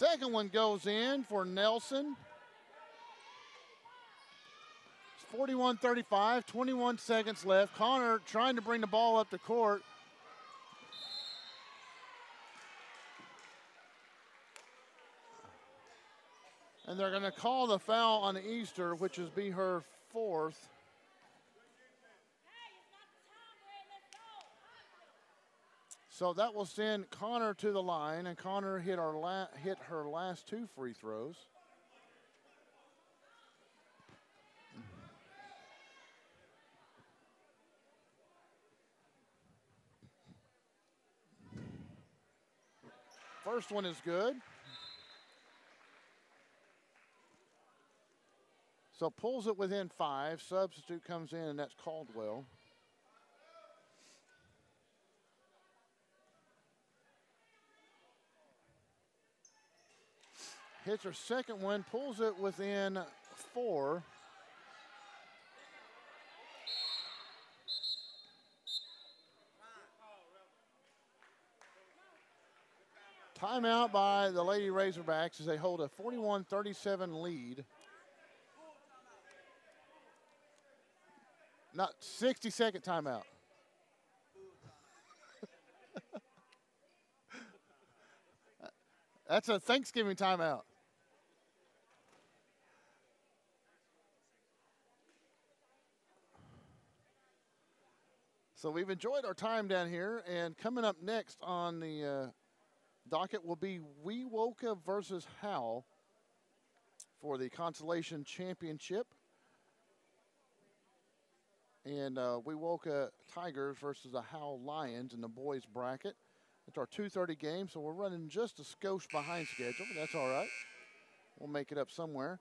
Second one goes in for Nelson. It's 41-35, 21 seconds left. Connor trying to bring the ball up to court. And they're going to call the foul on Easter, which is be her fourth. So that will send Connor to the line, and Connor hit her last two free throws. First one is good. So pulls it within 5. Substitute comes in, and that's Caldwell. Hits her second one, pulls it within 4. Timeout by the Lady Razorbacks as they hold a 41-37 lead. Not 60-second timeout. That's a Thanksgiving timeout. So we've enjoyed our time down here, and coming up next on the docket will be Wewoka versus Howell for the Consolation Championship. And Wewoka Tigers versus the Howell Lions in the boys bracket. It's our 2:30 game, so we're running just a skosh behind schedule, but that's all right. We'll make it up somewhere.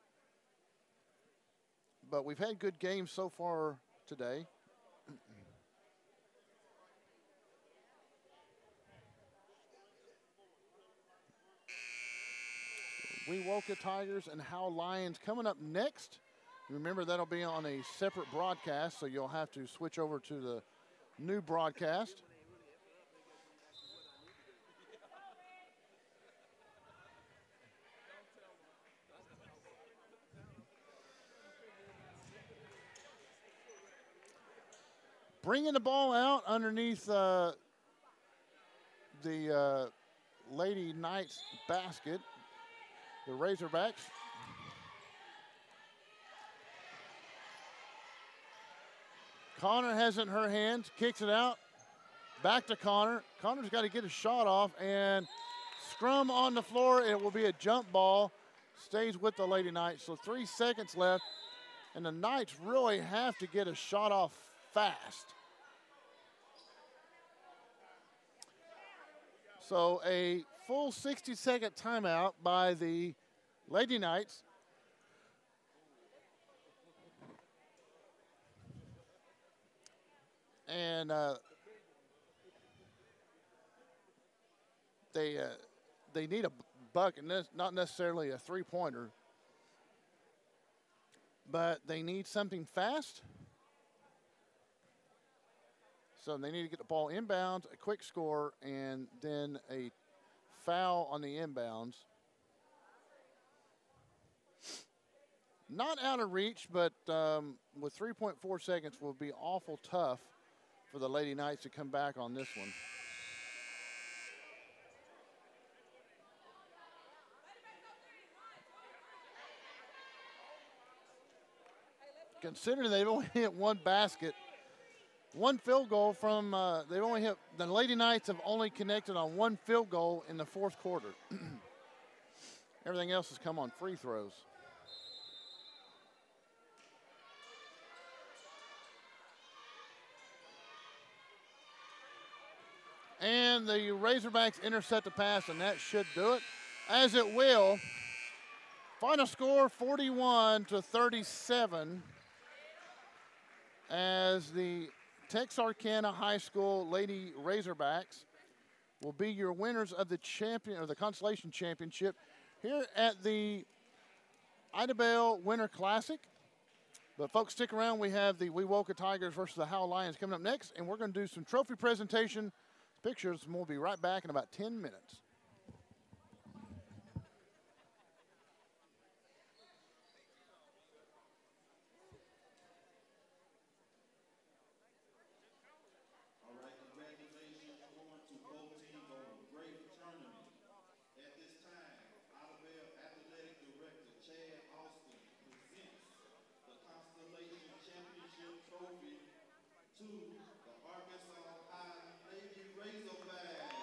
But we've had good games so far today. Wewoka Tigers and Howell Lions coming up next. Remember, that'll be on a separate broadcast, so you'll have to switch over to the new broadcast. Bringing the ball out underneath the Lady Knights basket, the Razorbacks. Connor has it in her hands, kicks it out, back to Connor. Connor's got to get a shot off, and scrum on the floor. It will be a jump ball, stays with the Lady Knights. So 3 seconds left, and the Knights really have to get a shot off fast. So a full 60-second timeout by the Lady Knights. And they need a bucket, not necessarily a three-pointer, but they need something fast. So they need to get the ball inbounds, a quick score, and then a foul on the inbounds. Not out of reach, but with 3.4 seconds will be awful tough for the Lady Knights to come back on this one. Considering they've only hit one basket, one field goal from, the Lady Knights have only connected on one field goal in the fourth quarter. Everything else has come on free throws. And the Razorbacks intercept the pass, and that should do it, as it will. Final score, 41-37, as the Texarkana High School Lady Razorbacks will be your winners of the Consolation Championship here at the IDABEL Winter Classic. But folks, stick around. We have the Wewoka Tigers versus the Howell Lions coming up next, and we're going to do some trophy presentation pictures, and we'll be right back in about 10 minutes. championship trophy to the Arkansas High Lady Razorbacks.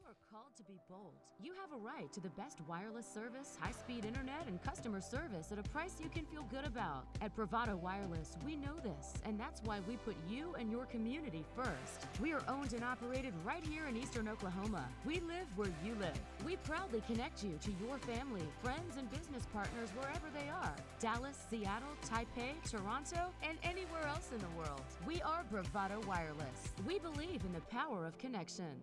You are called to be bold. You have a right to the best wireless service, high-speed internet, and customer service at a price you can feel good about. At Bravado Wireless, we know this, and that's why we put you and your community first. We are owned and operated right here in Eastern Oklahoma. We live where you live. We proudly connect you to your family, friends, and business partners wherever they are. Dallas, Seattle, Taipei, Toronto, and anywhere else in the world. We are Bravado Wireless. We believe in the power of connection.